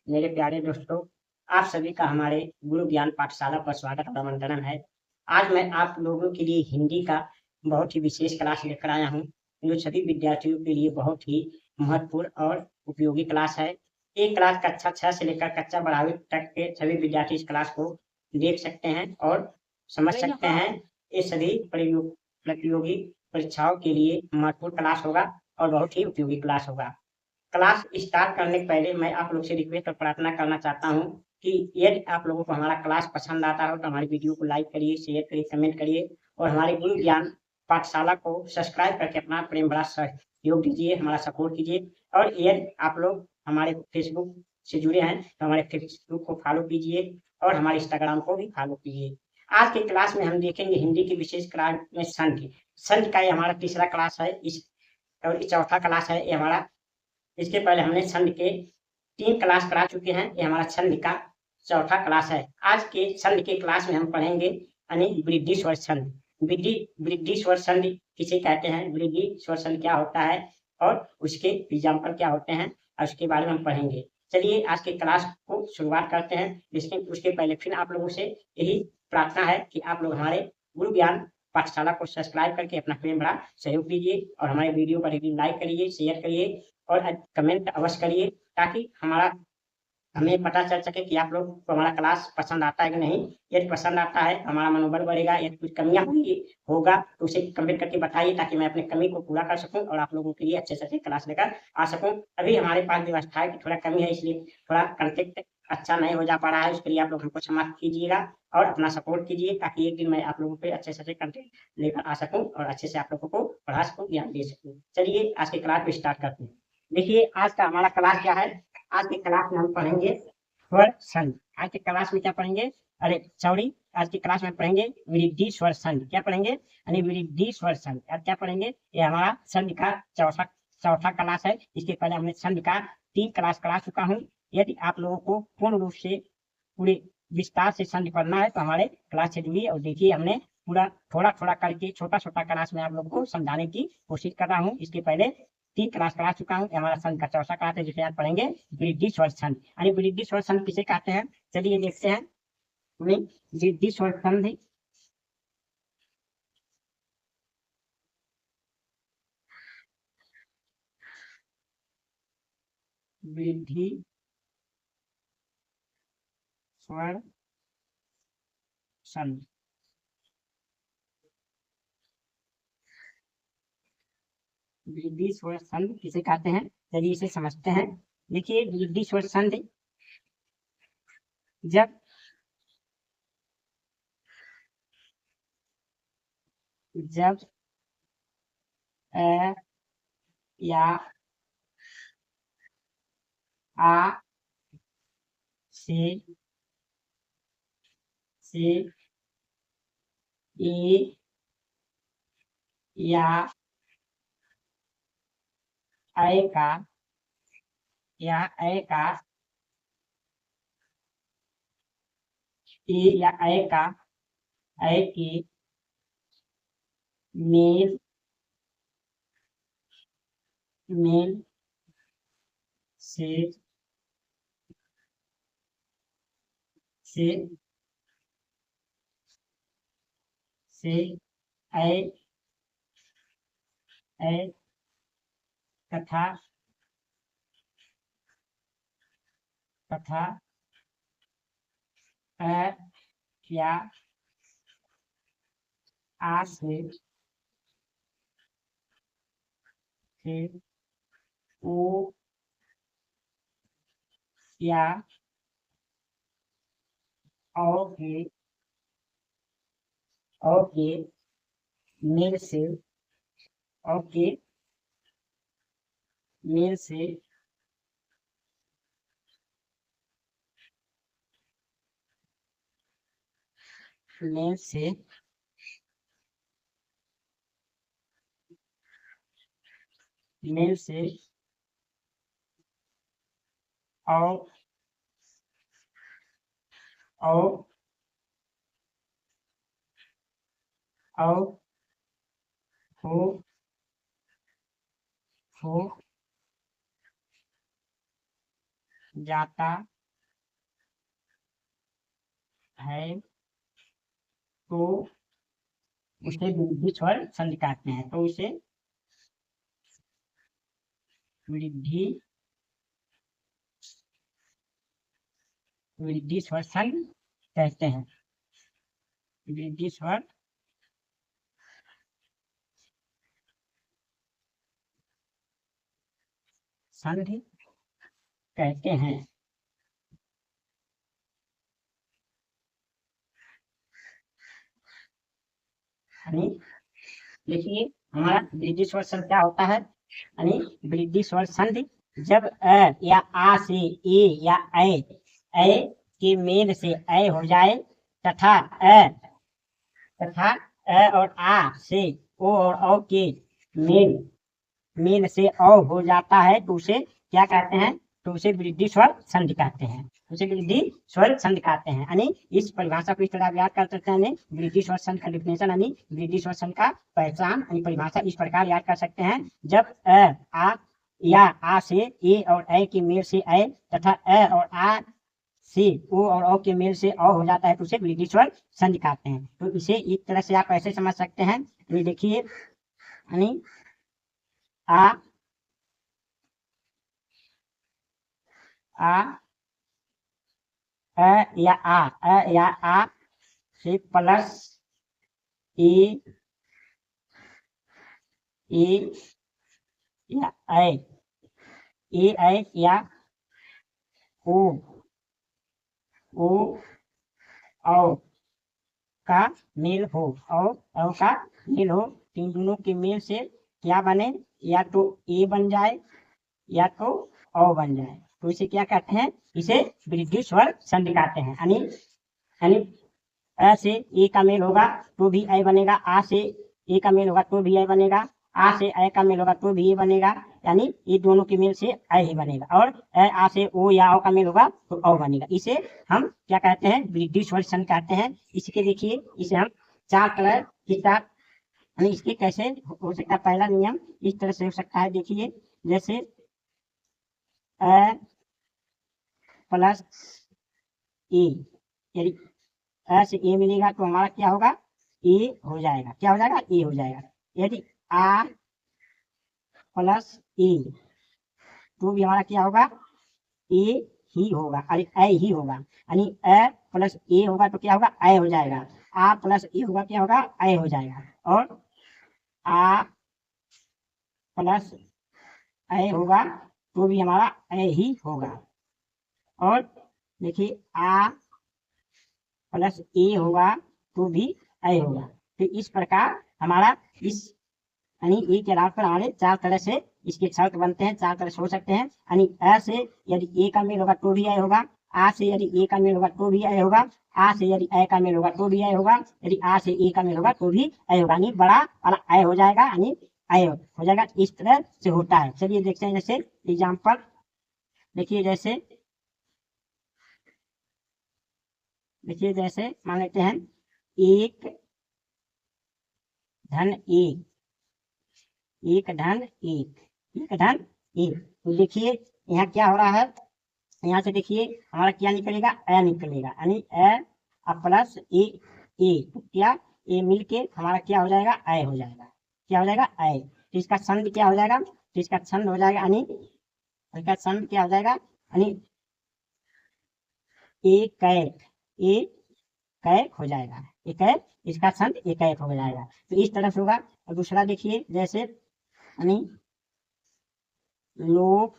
मेरे प्यारे दोस्तों, आप सभी का हमारे गुरु ज्ञान पाठशाला पर स्वागत और वंदनम है। आज मैं आप लोगों के लिए हिंदी का बहुत ही विशेष क्लास लेकर आया हूँ, जो सभी विद्यार्थियों के लिए बहुत ही महत्वपूर्ण और उपयोगी क्लास है। ये क्लास कक्षा 6 से लेकर कक्षा 12वीं तक के सभी विद्यार्थी इस क्लास को देख सकते हैं और समझ सकते हैं। ये सभी प्रतियोगी परीक्षाओं के लिए महत्वपूर्ण क्लास होगा और बहुत ही उपयोगी क्लास होगा। क्लास स्टार्ट करने के पहले मैं आप लोग से रिक्वेस्ट और प्रार्थना करना चाहता हूँ कि यदि आप लोगों को हमारा क्लास पसंद आता हो तो हमारी वीडियो को लाइक करिए, शेयर करिए, कमेंट करिए और हमारे गुरु ज्ञान पाठशाला को सब्सक्राइब करके अपना प्रेम भरा सहयोग दीजिए, हमारा सपोर्ट कीजिए। और यदि आप लोग हमारे फेसबुक से जुड़े हैं तो हमारे फेसबुक को फॉलो कीजिए और हमारे इंस्टाग्राम को भी फॉलो कीजिए। आज की क्लास में हम देखेंगे हिंदी की विशेष क्लास में संधि। संधि का ये हमारा तीसरा क्लास है, इस और ये चौथा क्लास है ये हमारा। इसके पहले हमने छंद के 3 क्लास करा चुके हैं, ये हमारा छंद का चौथा क्लास है। आज के छंद के क्लास में हम पढ़ेंगे यानी वृद्धि स्वर छंद। वृद्धि स्वर छंद किसे कहते हैं, वृद्धि स्वर छंद क्या होता है और उसके एग्जाम्पल क्या होते हैं और उसके बारे में हम पढ़ेंगे। चलिए आज के क्लास को शुरुआत करते हैं। लेकिन उसके पहले फिर आप लोगों से यही प्रार्थना है कि आप लोग हमारे गुरु ज्ञान पाठशाला को सब्सक्राइब करके अपना प्रेम भरा सहयोग कीजिए और हमारे वीडियो पर लाइक करिए, शेयर करिए और कमेंट अवश्य करिए ताकि हमें पता चल सके कि आप लोग को हमारा क्लास पसंद आता है कि नहीं। यदि पसंद आता है हमारा मनोबल बढ़ेगा, यदि कुछ कमियां होगा तो उसे कमेंट करके बताइए ताकि मैं अपनी कमी को पूरा कर सकूं और आप लोगों के लिए अच्छे से अच्छे क्लास लेकर आ सकूं। अभी हमारे पास व्यवस्था है कि थोड़ा कमी है, इसलिए थोड़ा कंटेंट अच्छा नहीं हो जा पा रहा है, उसके लिए आप लोग हमको क्षमा कीजिएगा और अपना सपोर्ट कीजिए ताकि एक दिन मैं आप लोगों पे अच्छे से अच्छे कंटेंट लेकर आ सकूं और अच्छे से आप लोगों को पढ़ा सकूं, ज्ञान दे सकूं। चलिए आज के क्लास को स्टार्ट करते हैं। देखिए आज का हमारा क्लास क्या है। आज के क्लास में हम पढ़ेंगे स्वर संधि। आज के क्लास में क्या पढ़ेंगे, अरे सॉरी, आज की क्लास में पढ़ेंगे वृद्धि स्वर संधि। क्या पढ़ेंगे यानी वृद्धि स्वर संधि। आज क्या पढ़ेंगे, ये हमारा संधि का चौथा चौथा क्लास है। इसके पहले हमने संधि का 3 क्लास करा चुका हूँ। यदि आप लोगों को पूर्ण रूप से पूरे विस्तार से संधि पढ़ना है तो हमारे क्लास से जुड़िए और देखिए हमने पूरा थोड़ा थोड़ा करके छोटा छोटा क्लास में आप लोगों को समझाने की कोशिश कर रहा हूँ। इसके पहले 3 क्लास करा चुका हूँ। हमारा संघ का चौथा क्लास है जिसे आज पढ़ेंगे वृद्धि स्वर छंद। यानी वृद्धि स्वर छंद किसे कहते हैं, चलिए देखते हैं। वृद्धि स्वर छंद वृद्धि स्वर छंद। वृद्धि स्वर छंद किसे कहते हैं, चलिए इसे समझते हैं। देखिए वृद्धि स्वर छंद जब जब अ या आ से ए या ऐ का ए या ऐ के मेल मेल से से से ऐ ऐ तथा तथा अ या आ से ओ या औ के मेल से औ के मेल से मेल से मेल से औ औ औ हो हो जाता है तो उसे वृद्धि स्वर संधि कहते हैं। तो उसे वृद्धि वृद्धि स्वर संधि कहते हैं। वृद्धि स्वर संधि कहते हैं। यानी देखिए हमारा वृद्धि स्वर संधि क्या होता है। यानी वृद्धि स्वर संधि जब अ या आ से ए या ऐ के मेल से ऐ हो जाए तथा और आ से ओ और औ के मेल से औ हो जाता है तो उसे क्या कहते हैं। तो उसे वृद्धि स्वर संधि कहते हैं। उसे वृद्धि स्वर संधि कहते हैं। यानी इस परिभाषा को इस तरह याद कर सकते हैं। वृद्धि स्वर संधि का डिफिनेशन यानी वृद्धि स्वर संधि का पहचान यानी परिभाषा इस प्रकार याद कर सकते हैं। जब आ या आ से ए और ऐ के मेल से ऐ तथा और आ से ओ और औ के मेल से औ हो जाता है तो उसे वृद्धि स्वर संधि कहते हैं। तो इसे एक तरह से आप ऐसे समझ सकते हैं। ये देखिए यानी आ या आ से प्लस ए या ऐ या ओ का मेल हो औ का मेल हो इन दोनों के मेल से क्या बने या तो ए बन जाए या तो औ बन जाए तो इसे क्या कहते हैं। इसे वृद्धि स्वर संधि कहते हैं। यानी अ से ए का मेल होगा तो भी ऐ बनेगा। आ से ए का मेल होगा तो भी ऐ बनेगा। आ से ऐ का मेल होगा तो भी ए बनेगा। यानी ये दोनों के मेल से ऐ ही बनेगा। और आ से ओ या औ का मेल होगा तो औ बनेगा। इसे हम क्या कहते हैं वृद्धि स्वर संधि कहते हैं। इसके देखिए इसे हम चार कलर के साथ यानी इसके कैसे हो सकता है। पहला नियम इस तरह से हो सकता है। देखिए जैसे अ प्लस ए यदि अ से ए मिलेगा तो हमारा क्या होगा ए हो जाएगा। क्या हो जाएगा ए हो जाएगा। यदि आ प्लस ए तो भी हमारा क्या होगा ए ही होगा। अरे ऐ ही होगा। यानी अ प्लस ए होगा तो क्या होगा ऐ हो जाएगा। आ प्लस ए होगा क्या होगा ऐ हो जाएगा। और आ प्लस ऐ होगा तो भी हमारा ऐ ही होगा। और देखिए आ प्लस ए होगा तो भी ऐ होगा। तो इस प्रकार हमारा इस यानी ए के आधार पर हमारे चार तरह से इसके शर्त बनते हैं। चार तरह से हो सकते हैं। यानी अ से यदि ए का मेल होगा तो भी ऐ होगा। आ से यदि ए का मेल होगा तो भी ऐ होगा। आ से यदि ऐ का मेल होगा तो भी ऐ होगा। यदि आ से ए का मेल होगा तो भी ऐ होगा। यानी बड़ा वाला ऐ हो जाएगा। यानी ऐ हो जाएगा। इस तरह से होता है। चलिए देखते हैं जैसे एग्जाम्पल देखिए जैसे मान लेते हैं एक धन एक धन एक। तो देखिए यहाँ क्या हो रहा है। यहाँ से देखिए हमारा क्या निकलेगा अ निकलेगा। यानी अ प्लस ए तो क्या ए मिलके हमारा क्या हो जाएगा ऐ हो जाएगा। क्या हो जाएगा ऐ। तो इसका संध क्या हो जाएगा। तो इसका संध हो जाएगा यानी इसका संध क्या हो जाएगा यानी एक हो जाएगा। एक इसका संध एक हो जाएगा। तो इस तरह से होगा। और दूसरा देखिए जैसे यानी लोक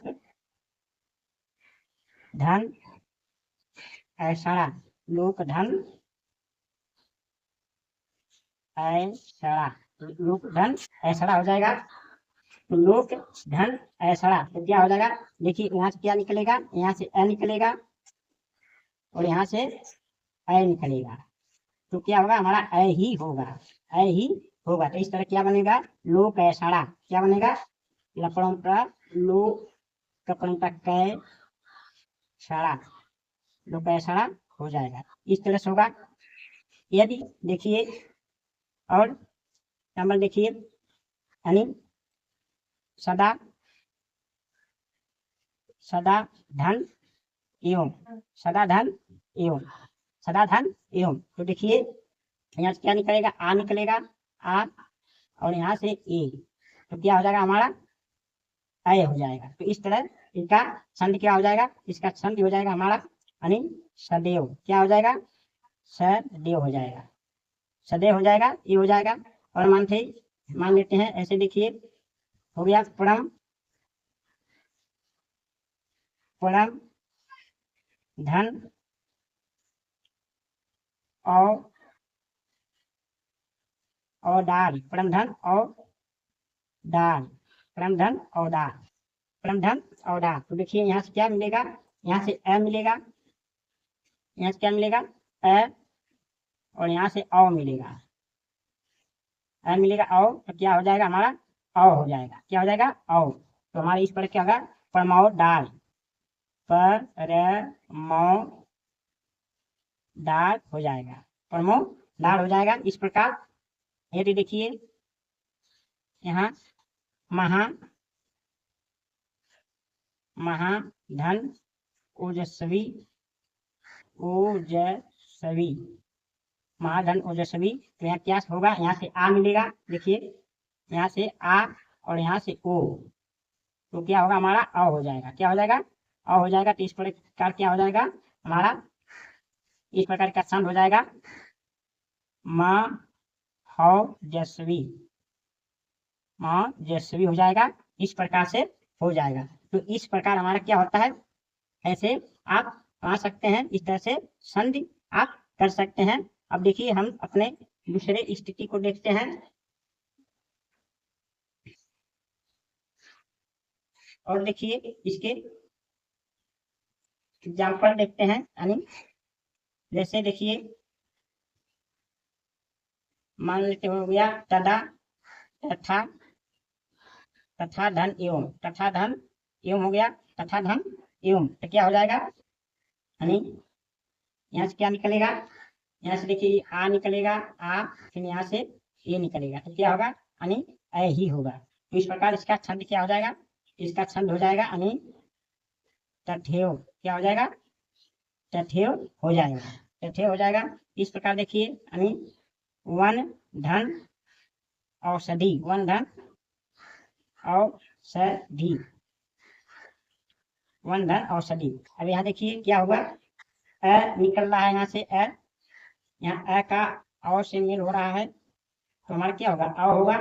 धन ऐसा लोक धन ऐसा लोक धन ऐसा हो जाएगा। तो लोक धन ऐसा तो क्या हो जाएगा। देखिए यहाँ से क्या निकलेगा यहाँ से अ निकलेगा और यहाँ से ऐ निकलेगा। तो क्या होगा हमारा ऐ ही होगा। ऐ ही होगा। तो इस तरह क्या बनेगा लोक ऐसा। क्या बनेगा लपड़ों का लोक कपड़ों का कै साड़ा लोक ऐसा हो जाएगा। इस तरह से होगा। यदि देखिए और नंबर देखिए यानी सदा धन एवं सदा धन एवं। तो देखिए यहाँ से क्या निकलेगा, आ निकलेगा, आ, और यहाँ से ए, तो क्या हो जाएगा हमारा अय हो जाएगा। तो इस तरह इसका छंद क्या हो जाएगा, इसका छंद हो जाएगा हमारा यानी सदैव, क्या हो जाएगा, सदैव हो जाएगा, सदैव हो जाएगा, ये हो जाएगा। और मान लेते हैं ऐसे, देखिए हो गया परम, परम धन और दाल, परम धन और दाल, परम धन और दाल, परम धन और दाल। तो देखिए यहाँ से क्या मिलेगा, यहाँ से अ मिलेगा, यहाँ से क्या मिलेगा अ, और यहाँ से औ मिलेगा, अ मिलेगा औ, तो क्या हो जाएगा हमारा औ हो जाएगा, क्या हो जाएगा औ। तो हमारे इस पर क्या होगा, परमौ दाल, परमौ दाल हो जाएगा, परमौ दाल हो जाएगा। इस प्रकार यदि देखिए यहाँ महा, महाधन ओजस्वी, ओजस्वी, महाधन ओजस्वी। तो यहाँ क्या होगा, यहाँ से आ मिलेगा, देखिए यहाँ से आ और यहाँ से ओ, तो क्या होगा हमारा अ हो जाएगा, क्या हो जाएगा अ हो जाएगा। तो इस प्रकार क्या हो जाएगा हमारा, इस प्रकार का छंद हो जाएगा महौजस्वी, महौजस्वी हो जाएगा, इस प्रकार से हो जाएगा। तो इस प्रकार हमारा क्या होता है, ऐसे आप आ सकते हैं, इस तरह से संधि आप कर सकते हैं। अब देखिए हम अपने दूसरे स्थिति को देखते हैं और देखिए इसके एग्जाम्पल देखते हैं, यानी जैसे देखिए मान लेते हो गया तदा, तथा, तथा धन एवं, तथा धन एवं हो गया, तथा धन एवं। तो क्या हो जाएगा, यानी यहाँ से क्या निकलेगा, यहाँ से देखिए आ निकलेगा, आ, फिर यहाँ से ए निकलेगा, तो क्या होगा यानी अ ही होगा। तो इस प्रकार इसका छंद क्या हो जाएगा, इसका छंद हो जाएगा यानी तथेव, क्या हो जाएगा तथेव हो जाएगा, तथेव हो जाएगा। इस प्रकार देखिए यानी वन धन औषधि, वन धन औषधि, वन धन औषधि। अब यहाँ देखिए क्या होगा, अ निकल रहा है यहाँ से अ, यहाँ अ का औ से मेल हो रहा है, तो हमारा क्या होगा अ होगा,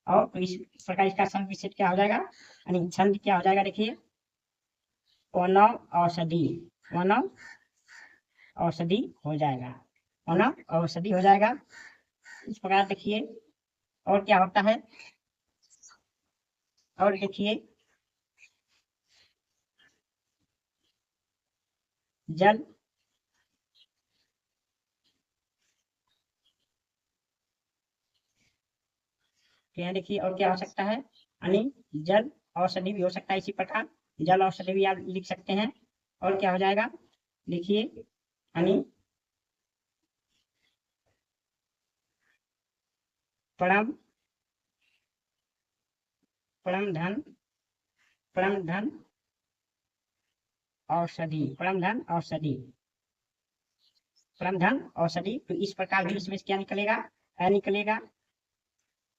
और तो इस प्रकार इसका छंद विच्छेद क्या हो जाएगा, यानी छंद क्या हो जाएगा, देखिए वनौ औषधि, वनौ औषधि हो जाएगा, वनौ औषधि हो जाएगा। इस प्रकार देखिए और क्या होता है, और देखिए जल, तो यहाँ देखिए और क्या हो सकता है, यानी जल औषधि भी हो सकता है, इसी प्रकार जल औषधि भी आप लिख सकते हैं। और क्या हो जाएगा, देखिए यानी परम, परम धन, परम धन औषधि, परम धन औषधि, परम धन औषधि। तो इस प्रकार भी इसमें क्या निकलेगा, अ निकलेगा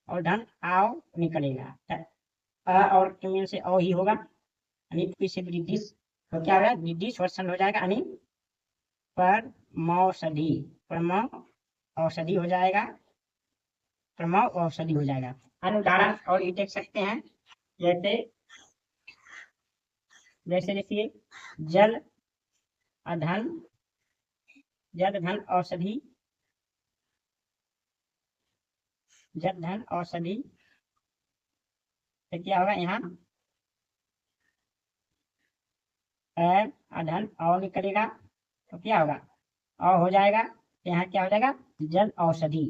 और धन आओ निकलेगा, अ और के से औ ही होगा, यानी इसे वृद्धि, तो क्या होगा वृद्धि स्वरछंद हो जाएगा, यानी परमौषधि, परम औषधि हो जाएगा, परमौ औषधि हो जाएगा। अन्य उदाहरण और ये देख सकते हैं, जैसे जैसे देखिए जल अधन, जल धन औषधि, जल धन औषधि। तो क्या होगा यहाँ अधन और निकलेगा, तो क्या होगा और हो जाएगा, तो यहाँ क्या हो जाएगा जल औषधि,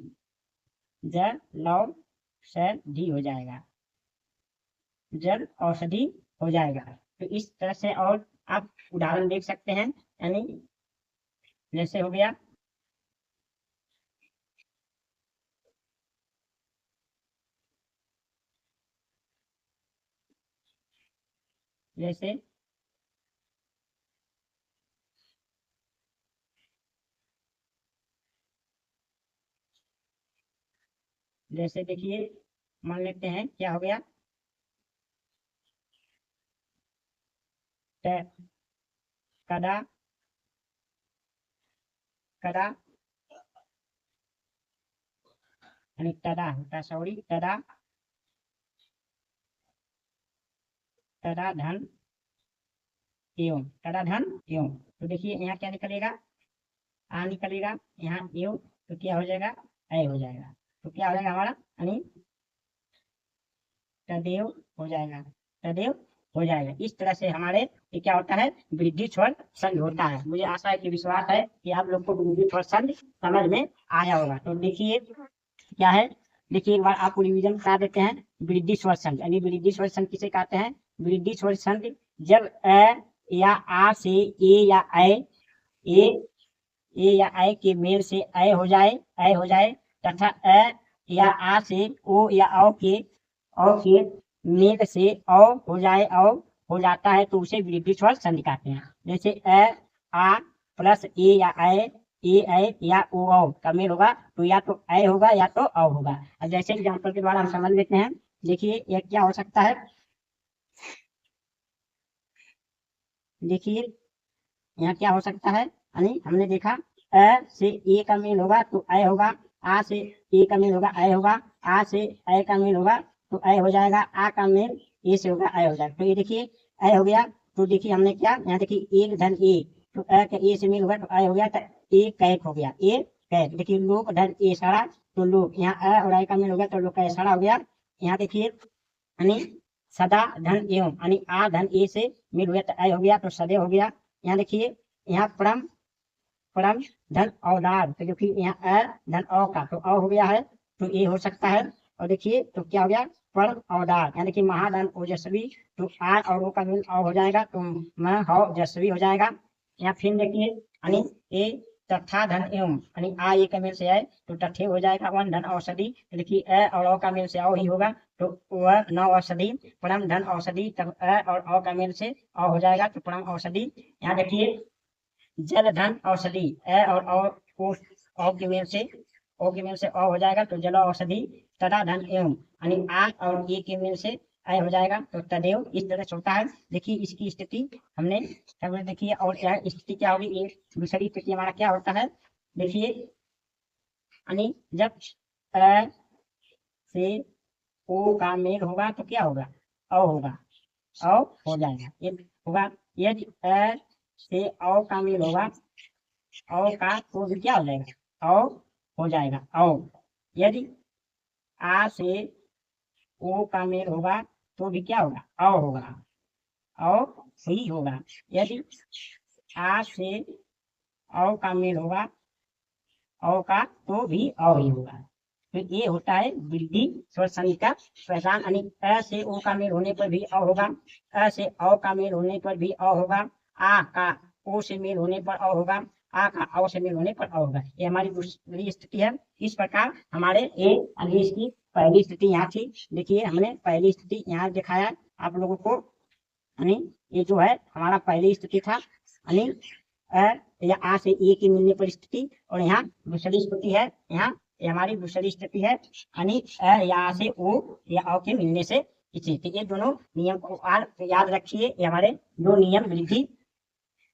जल औषधि हो जाएगा, जल औषधि हो जाएगा। तो इस तरह से और आप उदाहरण देख सकते हैं, यानी जैसे हो गया जैसे जैसे देखिए मान लेते हैं क्या हो गया, कदा कदा यानी तदा होता, सॉरी तदा तदा धन एवं, तदा धन एवं। तो देखिए यहाँ क्या निकलेगा, आ निकलेगा, यहाँ एवं, तो क्या हो जाएगा, ऐ हो जाएगा। तो क्या हो जाएगा हमारा, यानी तदेव हो जाएगा, तदेव हो जाएगा। इस तरह से हमारे ये क्या होता है, वृद्धि स्वर संधि होता है। मुझे आशा है कि विश्वास है कि आप लोग को वृद्धि स्वर संधि समझ में आया होगा। तो देखिए क्या है, देखिए एक बार आपको रिवीजन करा देते हैं। वृद्धि स्वर संधि यानी वृद्धि स्वर संधि किसे कहते हैं, वृद्धि स्वर संधि जब अ या आ से ए या ए या ऐ के मेल से ऐ हो जाए तथा अ या आ से ओ या औ के मेल से औ हो जाए, औ हो जाता है, तो उसे वृद्धि स्वर संधि कहते हैं। जैसे अ आ प्लस ए या ऐ या ओ औ का मेल होगा तो या तो ऐ होगा या तो औ होगा। अब जैसे एग्जाम्पल के द्वारा हम समझ लेते हैं। देखिए ये क्या हो सकता है, देखिए यहाँ क्या हो सकता है, यानी हमने देखा अ से ए का मेल होगा तो ऐ होगा, आ से ए का मेल होगा ऐ होगा, आ से ऐ का मेल होगा तो ऐ हो जाएगा, आ का मेल ए से होगा ऐ हो जाएगा। तो ये देखिए ऐ हो गया। तो देखिए हमने क्या यहाँ देखिए एक धन ए, तो अ का ए से मेल होगा तो ऐ हो गया, तो ए कैक हो गया, ए कैक। देखिए लोक धन ए सारा, तो लोक यहाँ अ और ऐ का मेल हो गया तो लोक का सारा हो गया। यहाँ देखिए यानी सदा धन एवं यानी आ धन ए से मिल हुआ तो ऐ हो गया, तो सदे हो गया। यहाँ देखिए यहाँ परम परम धन औदार, तो देखिए यहाँ अ धन औ का तो औ हो गया है, तो ए हो सकता है। और देखिए तो क्या हो गया, परम औदार यानी कि महाधन ओजस्वी, तो आ और ओ का मिल औ हो जाएगा तो म हो जस्वी हो जाएगा। यहाँ फिर देखिए यानी ए तथा धन एवं यानी आ ए का मेल से आए तो तथे हो जाएगा, वन धन औषधि, तो देखिए अ और औ का मेल से औ ही होगा, तो वह नौ औषधि, परम धन औषधि, तब अ और औ का मेल से औ हो जाएगा तो परम औषधि। यहाँ देखिए जल धन औषधि, अ और औ के मेल से अ हो जाएगा तो जल औषधि, तदा धन एवं यानी आ और ए के मेल से ऐ हो जाएगा तो तदेव। इस तरह से होता है। देखिए इसकी स्थिति हमने सब देखिए, और क्या स्थिति क्या होगी, ये दूसरी स्थिति हमारा क्या होता है, देखिए यानी जब अ से ओ का मेल होगा तो क्या होगा, औ होगा, औ हो जाएगा, ये होगा। यदि अ से औ का मेल होगा, औ का तो भी क्या हो जाएगा, औ हो जाएगा, औ। यदि आ से ओ का मेल होगा तो भी क्या होगा, औ होगा, औ ही होगा। यदि आ से औ का मेल होगा, औ का तो भी औ ही होगा। तो ये होता है वृद्धि स्वर संधि का पहचान, यानी अ से ओ का मेल होने पर भी अ होगा, अ से औ का मेल होने पर भी अ होगा, आ का ओ से मेल होने पर अ होगा, आ का औ से मेल होने पर अ होगा। ये हमारी दूसरी स्थिति है। इस प्रकार हमारे ए अभी इसकी पहली स्थिति यहाँ थी। देखिए हमने पहली स्थिति यहाँ दिखाया आप लोगों को, यानी ये जो है हमारा पहली स्थिति था, यानी अ या आ से ए की मिलने पर स्थिति, और यहाँ दूसरी स्थिति है, यहाँ ये हमारी दूसरी स्थिति है, यानी अ या आ से ओ या औ के मिलने से स्थिति। ये दोनों नियम को याद रखिए, ये हमारे दो नियम वृद्धि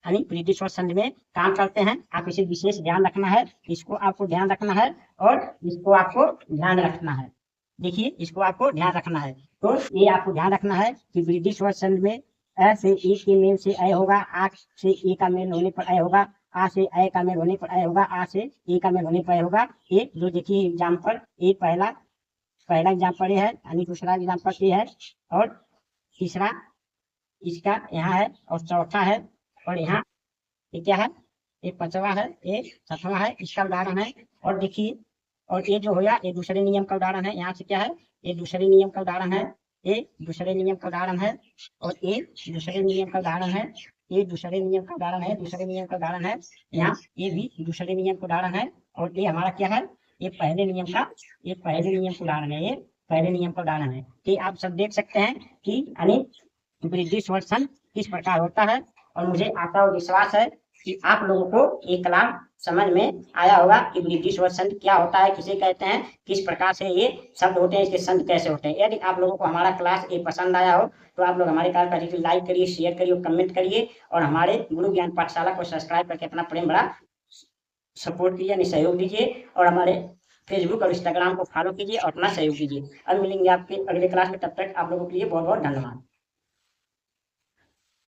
यानी वृद्धि स्वर संधि में काम करते हैं। आप इसे विशेष ध्यान रखना है, इसको आपको ध्यान रखना है और इसको आपको ध्यान रखना है। देखिए इसको आपको ध्यान रखना है, तो ये आपको ध्यान रखना है कि वृद्धि स्वर संधि में अ से ए के मेल से ऐ होगा, आ से ए का मेल होने पर ऐ होगा, आ से ऐ का मेल होने पर ऐ होगा, आ से ए का मेल होने पर ऐ होगा। ये जो देखिए एग्जाम्पल, ये पहला एग्जाम्पल ये है, यानी दूसरा एग्जाम्पल ये है, और तीसरा इसका यहाँ है, और चौथा है, और यहाँ ये क्या है, ये पांचवा है, ये छठवां है, इसका उदाहरण है। और देखिए और ये जो होगा ये दूसरे नियम का उदाहरण है। यहाँ से क्या है, ये दूसरे नियम का उदाहरण है, ये दूसरे नियम का उदाहरण है, और ये दूसरे नियम का उदाहरण है, ये दूसरे नियम का उदाहरण है, दूसरे नियम का उदाहरण है। यहाँ ये भी दूसरे नियम का उदाहरण है, और ये हमारा क्या है, ये पहले नियम का उदाहरण है, ये पहले नियम का उदाहरण है। कि आप सब देख सकते हैं कि यानी वृद्धि स्वर संधि किस प्रकार होता है, और मुझे आशा और विश्वास है कि आप लोगों को ये कलाम समझ में आया होगा कि वृद्धि स्वर संधि क्या होता है, किसे कहते हैं, किस प्रकार से ये शब्द होते हैं, इसके संधि कैसे होते हैं। यदि आप लोगों को हमारा क्लास ये पसंद आया हो तो आप लोग हमारे क्लास को लाइक करिए, शेयर करिए, कमेंट करिए और हमारे गुरु ज्ञान पाठशाला को सब्सक्राइब करके अपना प्रेम भरा सपोर्ट कीजिए, यानी सहयोग दीजिए और हमारे फेसबुक और इंस्टाग्राम को फॉलो कीजिए और अपना सहयोग कीजिए। अब मिलेंगे आपके अगले क्लास में, तब तक आप लोगों के लिए बहुत बहुत धन्यवाद।